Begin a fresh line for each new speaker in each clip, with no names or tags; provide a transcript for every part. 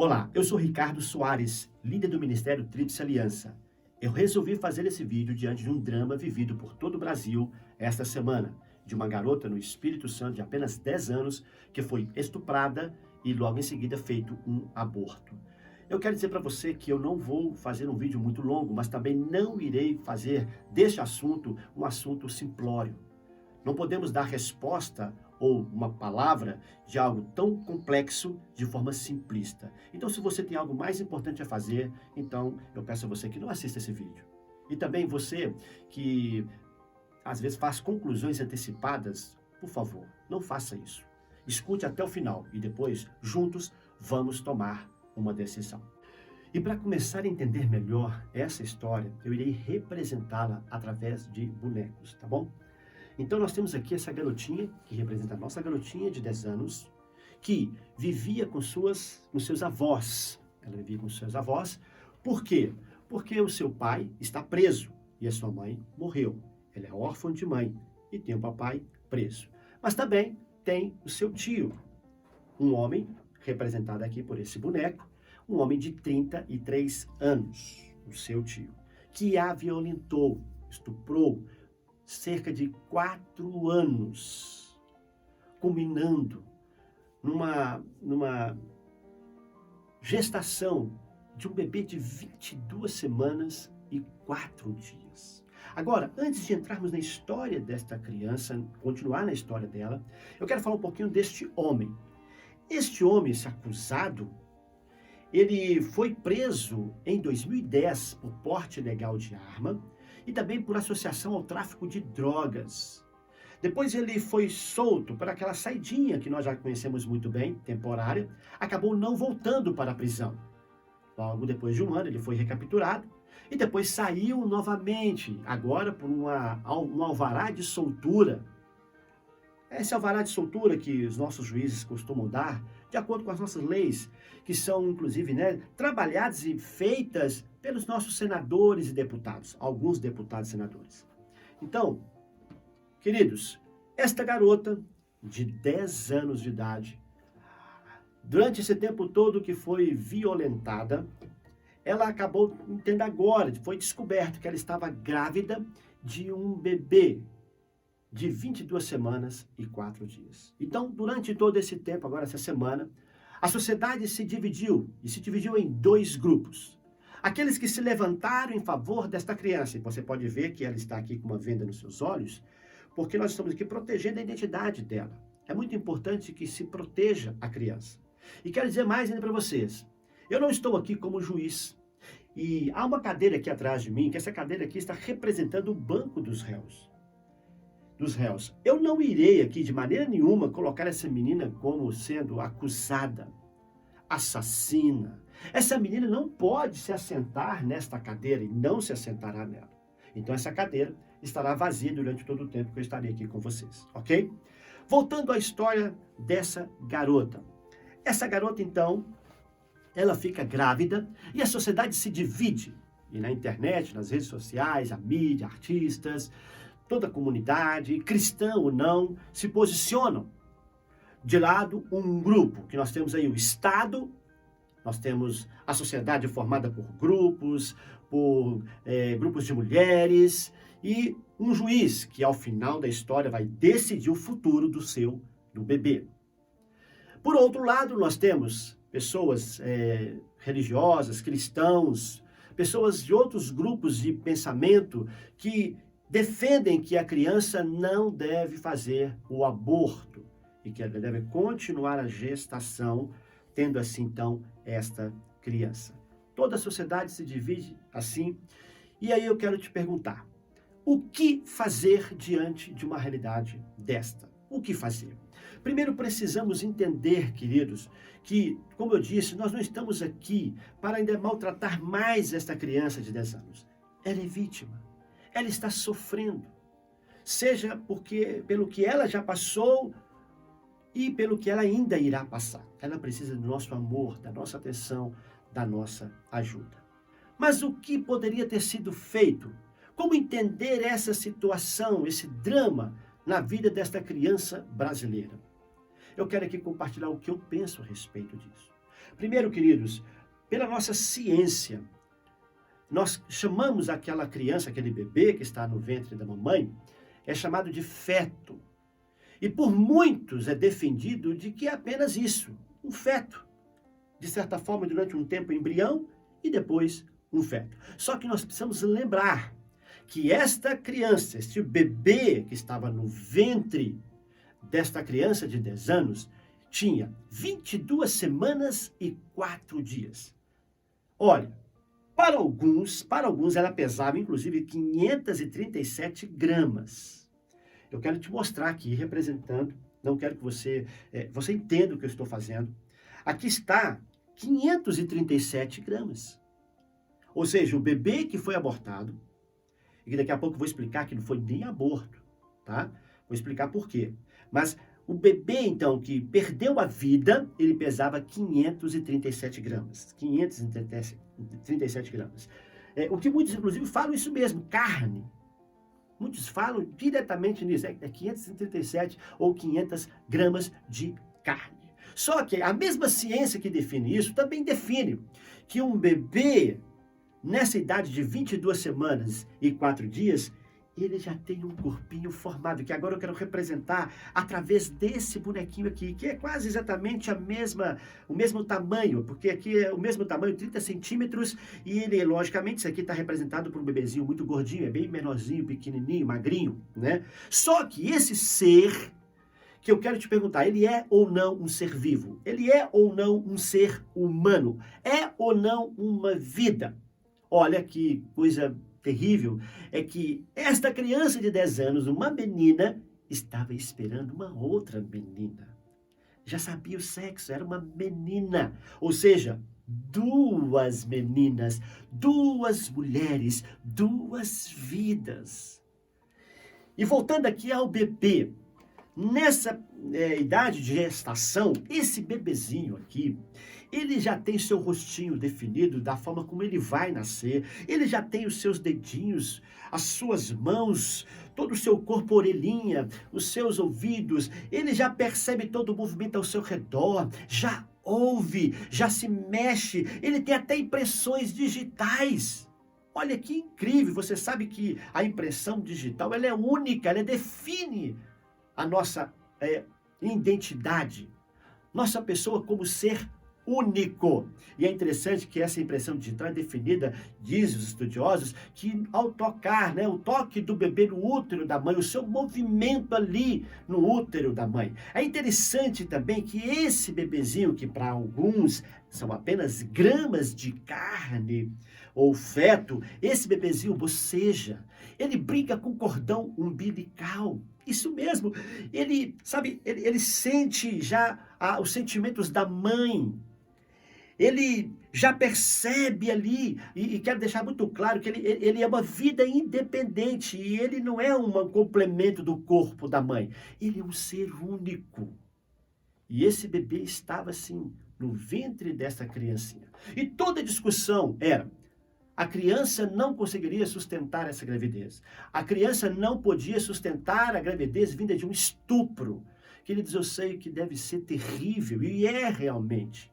Olá, eu sou Ricardo Soares, líder do Ministério Tríplice Aliança. Eu resolvi fazer esse vídeo diante de um drama vivido por todo o Brasil esta semana, de uma garota no Espírito Santo de apenas 10 anos que foi estuprada e logo em seguida feito um aborto. Eu quero dizer para você que eu não vou fazer um vídeo muito longo, mas também não irei fazer deste assunto um assunto simplório. Não podemos dar resposta ou uma palavra de algo tão complexo de forma simplista. Então, se você tem algo mais importante a fazer, então eu peço a você que não assista esse vídeo. E também você que às vezes faz conclusões antecipadas, por favor, não faça isso. Escute até o final e depois, juntos, vamos tomar uma decisão. E para começar a entender melhor essa história, eu irei representá-la através de bonecos, tá bom? Então nós temos aqui essa garotinha, que representa a nossa garotinha de 10 anos, que vivia com seus avós. Ela vivia com seus avós. Por quê? Porque o seu pai está preso e a sua mãe morreu. Ela é órfã de mãe e tem o papai preso. Mas também tem o seu tio, um homem, representado aqui por esse boneco, um homem de 33 anos, o seu tio, que a violentou, estuprou, cerca de 4 anos, culminando numa gestação de um bebê de 22 semanas e 4 dias. Agora, antes de entrarmos na história desta criança, continuar na história dela, eu quero falar um pouquinho deste homem. Este homem, esse acusado, ele foi preso em 2010 por porte ilegal de arma e também por associação ao tráfico de drogas. Depois ele foi solto para aquela saidinha que nós já conhecemos muito bem, temporária, acabou não voltando para a prisão. Logo depois de um ano ele foi recapturado e depois saiu novamente, agora por um alvará de soltura. Esse alvará de soltura que os nossos juízes costumam dar, de acordo com as nossas leis, que são, inclusive, trabalhadas e feitas pelos nossos senadores e deputados, alguns deputados e senadores. Então, queridos, esta garota de 10 anos de idade, durante esse tempo todo que foi violentada, ela acabou, entenda agora, foi descoberto que ela estava grávida de um bebê de 22 semanas e 4 dias. Então, durante todo esse tempo, agora essa semana, a sociedade se dividiu em 2 grupos. Aqueles que se levantaram em favor desta criança, e você pode ver que ela está aqui com uma venda nos seus olhos, porque nós estamos aqui protegendo a identidade dela. É muito importante que se proteja a criança. E quero dizer mais ainda para vocês, eu não estou aqui como juiz, e há uma cadeira aqui atrás de mim, que essa cadeira aqui está representando o banco dos réus. Eu não irei aqui de maneira nenhuma colocar essa menina como sendo acusada, assassina. Essa menina não pode se assentar nesta cadeira e não se assentará nela. Então essa cadeira estará vazia durante todo o tempo que eu estarei aqui com vocês, ok? Voltando à história dessa garota. Essa garota, então, ela fica grávida e a sociedade se divide. E na internet, nas redes sociais, a mídia, artistas, toda a comunidade, cristã ou não, se posicionam. De lado, um grupo, que nós temos aí o Estado, nós temos a sociedade formada por grupos de mulheres, e um juiz, que ao final da história vai decidir o futuro do bebê. Por outro lado, nós temos pessoas religiosas, cristãos, pessoas de outros grupos de pensamento que defendem que a criança não deve fazer o aborto e que ela deve continuar a gestação, tendo assim, então, esta criança. Toda a sociedade se divide assim. E aí eu quero te perguntar, o que fazer diante de uma realidade desta? O que fazer? Primeiro precisamos entender, queridos, que, como eu disse, nós não estamos aqui para ainda maltratar mais esta criança de 10 anos. Ela é vítima. Ela está sofrendo, seja pelo que ela já passou e pelo que ela ainda irá passar. Ela precisa do nosso amor, da nossa atenção, da nossa ajuda. Mas o que poderia ter sido feito? Como entender essa situação, esse drama na vida desta criança brasileira? Eu quero aqui compartilhar o que eu penso a respeito disso. Primeiro, queridos, pela nossa ciência, nós chamamos aquela criança, aquele bebê que está no ventre da mamãe, é chamado de feto. E por muitos é defendido de que é apenas isso, um feto. De certa forma, durante um tempo embrião e depois um feto. Só que nós precisamos lembrar que esta criança, este bebê que estava no ventre desta criança de 10 anos, tinha 22 semanas e 4 dias. Olha, para alguns ela pesava inclusive 537 gramas. Eu quero te mostrar aqui, representando, não quero que você entenda o que eu estou fazendo. Aqui está 537 gramas. Ou seja, o bebê que foi abortado, e que daqui a pouco eu vou explicar que não foi nem aborto, tá? Vou explicar por quê. Mas o bebê, então, que perdeu a vida, ele pesava 537 gramas. 537 gramas. O que muitos, inclusive, falam isso mesmo, carne. Muitos falam diretamente nisso, é 537 ou 500 gramas de carne. Só que a mesma ciência que define isso também define que um bebê, nessa idade de 22 semanas e 4 dias, ele já tem um corpinho formado, que agora eu quero representar através desse bonequinho aqui, que é quase exatamente o mesmo tamanho, porque aqui é o mesmo tamanho, 30 centímetros, e ele, logicamente, isso aqui está representado por um bebezinho muito gordinho, é bem menorzinho, pequenininho, magrinho, né? Só que esse ser, que eu quero te perguntar, ele é ou não um ser vivo? Ele é ou não um ser humano? É ou não uma vida? Olha que coisa terrível, é que esta criança de 10 anos, uma menina, estava esperando uma outra menina. Já sabia o sexo, era uma menina. Ou seja, duas meninas, duas mulheres, duas vidas. E voltando aqui ao bebê, nessa idade de gestação, esse bebezinho aqui, ele já tem seu rostinho definido da forma como ele vai nascer, ele já tem os seus dedinhos, as suas mãos, todo o seu corpo, orelhinha, os seus ouvidos, ele já percebe todo o movimento ao seu redor, já ouve, já se mexe, ele tem até impressões digitais. Olha que incrível, você sabe que a impressão digital ela é única, ela define a nossa identidade, nossa pessoa como ser único. E é interessante que essa impressão digital é definida, diz os estudiosos, que ao tocar, o toque do bebê no útero da mãe, o seu movimento ali no útero da mãe. É interessante também que esse bebezinho, que para alguns são apenas gramas de carne ou feto, esse bebezinho boceja, ele brinca com o cordão umbilical. Isso mesmo, ele sente já os sentimentos da mãe. Ele já percebe ali, e quero deixar muito claro que ele é uma vida independente, e ele não é um complemento do corpo da mãe. Ele é um ser único. E esse bebê estava assim, no ventre dessa criancinha. E toda a discussão era: a criança não conseguiria sustentar essa gravidez. A criança não podia sustentar a gravidez vinda de um estupro. Queridos, eu sei que deve ser terrível, e é realmente.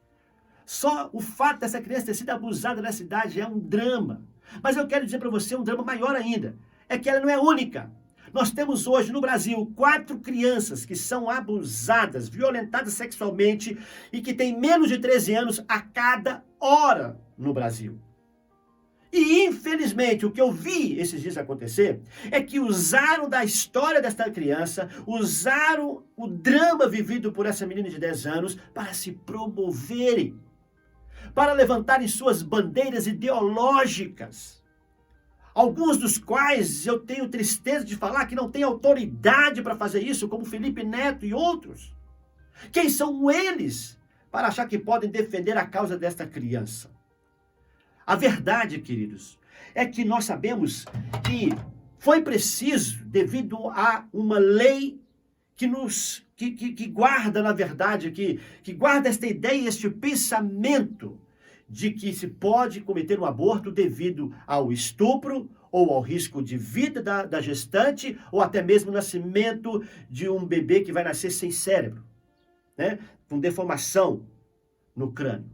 Só o fato dessa criança ter sido abusada nessa idade é um drama. Mas eu quero dizer para você um drama maior ainda. É que ela não é única. Nós temos hoje no Brasil 4 crianças que são abusadas, violentadas sexualmente e que têm menos de 13 anos a cada hora no Brasil. E, infelizmente, o que eu vi esses dias acontecer é que usaram da história desta criança, usaram o drama vivido por essa menina de 10 anos para se promoverem, para levantarem suas bandeiras ideológicas. Alguns dos quais eu tenho tristeza de falar que não têm autoridade para fazer isso, como Felipe Neto e outros. Quem são eles para achar que podem defender a causa desta criança? A verdade, queridos, é que nós sabemos que foi preciso, devido a uma lei que guarda, na verdade, que guarda esta ideia, este pensamento de que se pode cometer um aborto devido ao estupro ou ao risco de vida da gestante, ou até mesmo o nascimento de um bebê que vai nascer sem cérebro, com deformação no crânio.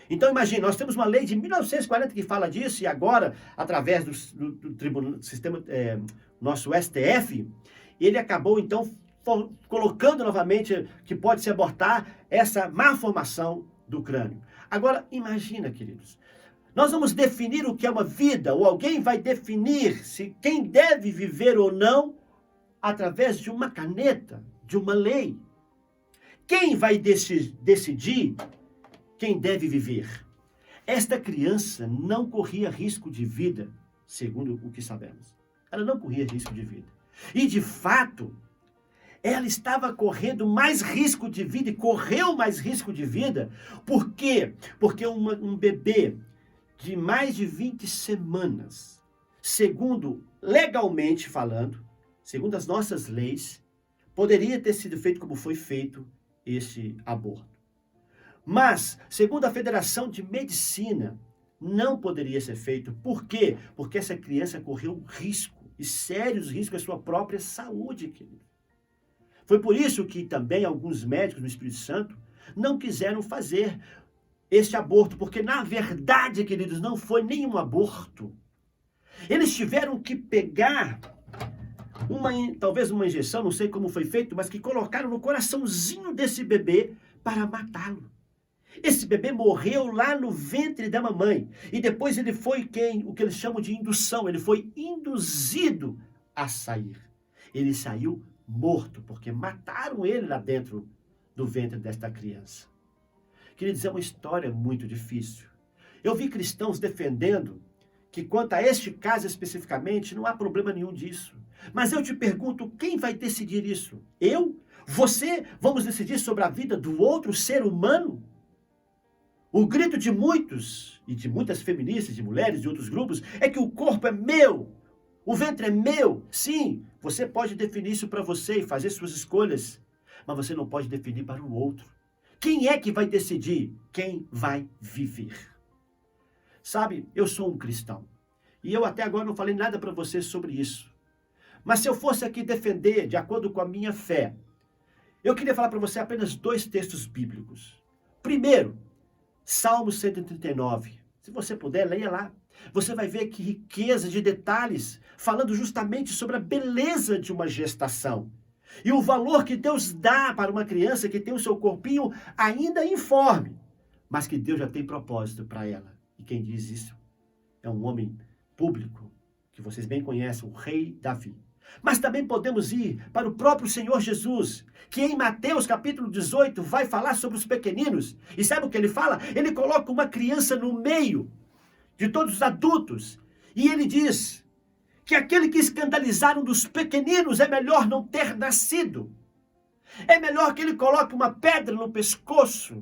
Então imagine, nós temos uma lei de 1940 que fala disso, e agora, através do tribunal, sistema, nosso STF, ele acabou então colocando novamente que pode se abortar essa malformação do crânio. Agora, imagina, queridos, nós vamos definir o que é uma vida, ou alguém vai definir se quem deve viver ou não através de uma caneta, de uma lei. Quem vai decidir quem deve viver? Esta criança não corria risco de vida, segundo o que sabemos. Ela não corria risco de vida. E, de fato, ela estava correndo mais risco de vida e correu mais risco de vida. Por quê? Porque um bebê de mais de 20 semanas, segundo legalmente falando, segundo as nossas leis, poderia ter sido feito como foi feito esse aborto. Mas, segundo a Federação de Medicina, não poderia ser feito. Por quê? Porque essa criança correu risco, e sérios riscos à sua própria saúde, querido. Foi por isso que também alguns médicos no Espírito Santo não quiseram fazer este aborto, porque na verdade, queridos, não foi nenhum aborto. Eles tiveram que pegar talvez uma injeção, não sei como foi feito, mas que colocaram no coraçãozinho desse bebê para matá-lo. Esse bebê morreu lá no ventre da mamãe. E depois ele foi o que eles chamam de indução. Ele foi induzido a sair. Ele saiu morto, porque mataram ele lá dentro do ventre desta criança. Queridos, é uma história muito difícil. Eu vi cristãos defendendo que quanto a este caso especificamente, não há problema nenhum disso. Mas eu te pergunto, quem vai decidir isso? Eu? Você? Vamos decidir sobre a vida do outro ser humano? O grito de muitos, e de muitas feministas, de mulheres, de outros grupos, é que o corpo é meu, o ventre é meu. Sim, você pode definir isso para você e fazer suas escolhas, mas você não pode definir para o outro. Quem é que vai decidir quem vai viver? Sabe, eu sou um cristão, e eu até agora não falei nada para você sobre isso. Mas se eu fosse aqui defender, de acordo com a minha fé, eu queria falar para você apenas 2 textos bíblicos. Primeiro, Salmo 139. Se você puder, leia lá. Você vai ver que riqueza de detalhes, falando justamente sobre a beleza de uma gestação. E o valor que Deus dá para uma criança que tem o seu corpinho ainda informe, mas que Deus já tem propósito para ela. E quem diz isso é um homem público, que vocês bem conhecem, o rei Davi. Mas também podemos ir para o próprio Senhor Jesus, que em Mateus capítulo 18 vai falar sobre os pequeninos. E sabe o que ele fala? Ele coloca uma criança no meio de todos os adultos. E ele diz que aquele que escandalizar um dos pequeninos é melhor não ter nascido. É melhor que ele coloque uma pedra no pescoço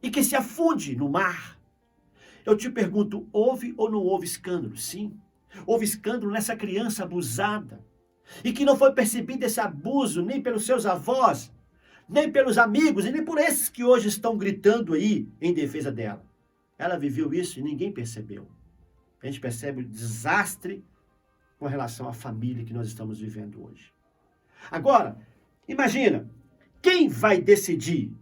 e que se afunde no mar. Eu te pergunto, houve ou não houve escândalo? Sim, houve escândalo nessa criança abusada. E que não foi percebido esse abuso nem pelos seus avós, nem pelos amigos, e nem por esses que hoje estão gritando aí em defesa dela. Ela viveu isso e ninguém percebeu. A gente percebe o desastre com relação à família que nós estamos vivendo hoje. Agora, imagina, quem vai decidir?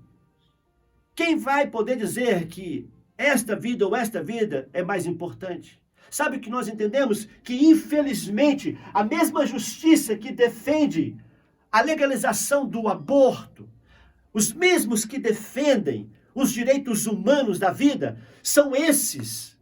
Quem vai poder dizer que esta vida ou esta vida é mais importante? Sabe o que nós entendemos? Que, infelizmente, a mesma justiça que defende a legalização do aborto, os mesmos que defendem os direitos humanos da vida, são esses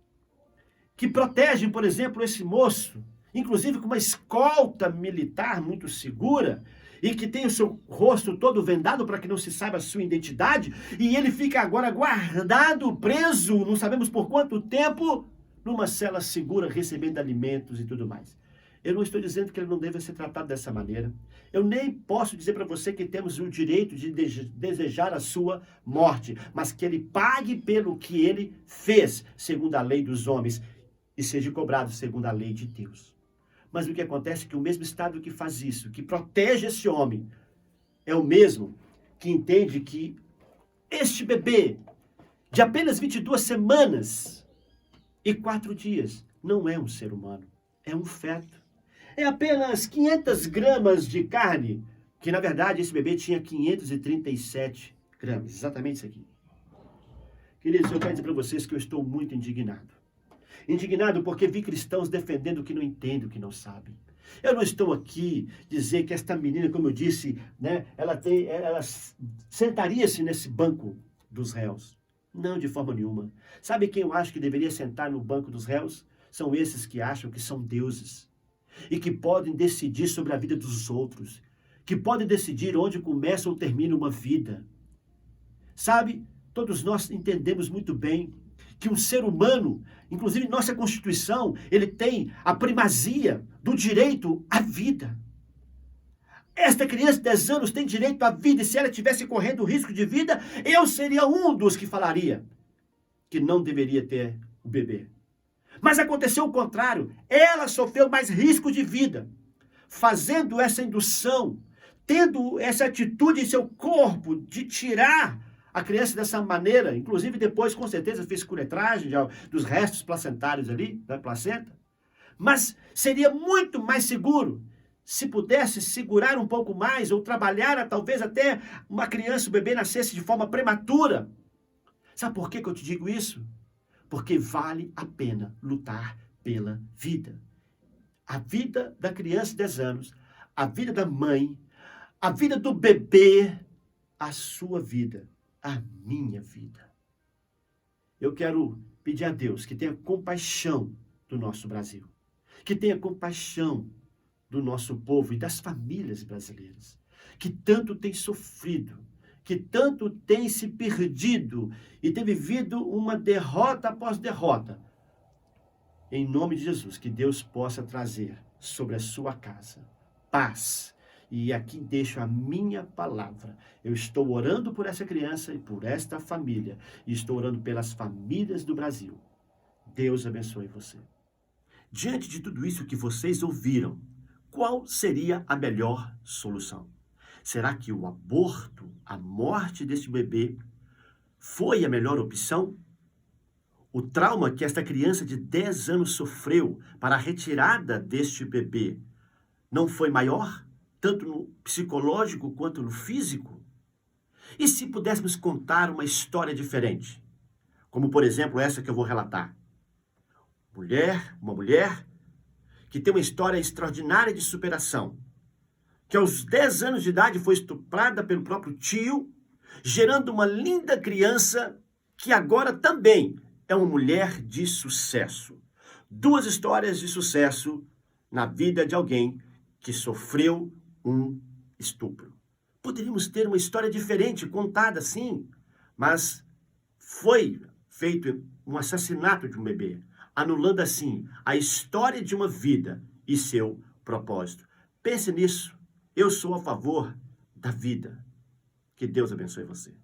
que protegem, por exemplo, esse moço, inclusive com uma escolta militar muito segura, e que tem o seu rosto todo vendado para que não se saiba a sua identidade, e ele fica agora guardado, preso, não sabemos por quanto tempo, numa cela segura, recebendo alimentos e tudo mais. Eu não estou dizendo que ele não deve ser tratado dessa maneira. Eu nem posso dizer para você que temos o direito de desejar a sua morte, mas que ele pague pelo que ele fez, segundo a lei dos homens, e seja cobrado segundo a lei de Deus. Mas o que acontece é que o mesmo Estado que faz isso, que protege esse homem, é o mesmo que entende que este bebê, de apenas 22 semanas e 4 dias, não é um ser humano, é um feto. É apenas 500 gramas de carne, que na verdade esse bebê tinha 537 gramas, exatamente isso aqui. Queridos, eu quero dizer para vocês que eu estou muito indignado. Indignado porque vi cristãos defendendo o que não entendem, o que não sabem. Eu não estou aqui dizer que esta menina, como eu disse, né, ela sentaria-se nesse banco dos réus. Não, de forma nenhuma. Sabe quem eu acho que deveria sentar no banco dos réus? São esses que acham que são deuses e que podem decidir sobre a vida dos outros, que podem decidir onde começa ou termina uma vida. Sabe, todos nós entendemos muito bem que um ser humano, inclusive nossa Constituição, ele tem a primazia do direito à vida. Esta criança de 10 anos tem direito à vida, e se ela estivesse correndo risco de vida, eu seria um dos que falaria que não deveria ter o bebê. Mas aconteceu o contrário, ela sofreu mais risco de vida, fazendo essa indução, tendo essa atitude em seu corpo de tirar a criança dessa maneira, inclusive depois com certeza fez curetragem dos restos placentários ali, da placenta, mas seria muito mais seguro se pudesse segurar um pouco mais ou trabalhar talvez até uma criança, o bebê nascesse de forma prematura. Sabe por que eu te digo isso? Porque vale a pena lutar pela vida. A vida da criança de 10 anos, a vida da mãe, a vida do bebê, a sua vida, a minha vida. Eu quero pedir a Deus que tenha compaixão do nosso Brasil, que tenha compaixão do nosso povo e das famílias brasileiras, que tanto tem sofrido, que tanto tem se perdido e tem vivido uma derrota após derrota. Em nome de Jesus, que Deus possa trazer sobre a sua casa paz. E aqui deixo a minha palavra. Eu estou orando por essa criança e por esta família. E estou orando pelas famílias do Brasil. Deus abençoe você. Diante de tudo isso que vocês ouviram, qual seria a melhor solução? Será que o aborto, a morte deste bebê, foi a melhor opção? O trauma que esta criança de 10 anos sofreu para a retirada deste bebê não foi maior, tanto no psicológico quanto no físico? E se pudéssemos contar uma história diferente? Como, por exemplo, essa que eu vou relatar. Uma mulher que tem uma história extraordinária de superação, que aos 10 anos de idade foi estuprada pelo próprio tio, gerando uma linda criança que agora também é uma mulher de sucesso. Duas histórias de sucesso na vida de alguém que sofreu um estupro. Poderíamos ter uma história diferente, contada assim, mas foi feito um assassinato de um bebê, anulando assim a história de uma vida e seu propósito. Pense nisso. Eu sou a favor da vida. Que Deus abençoe você.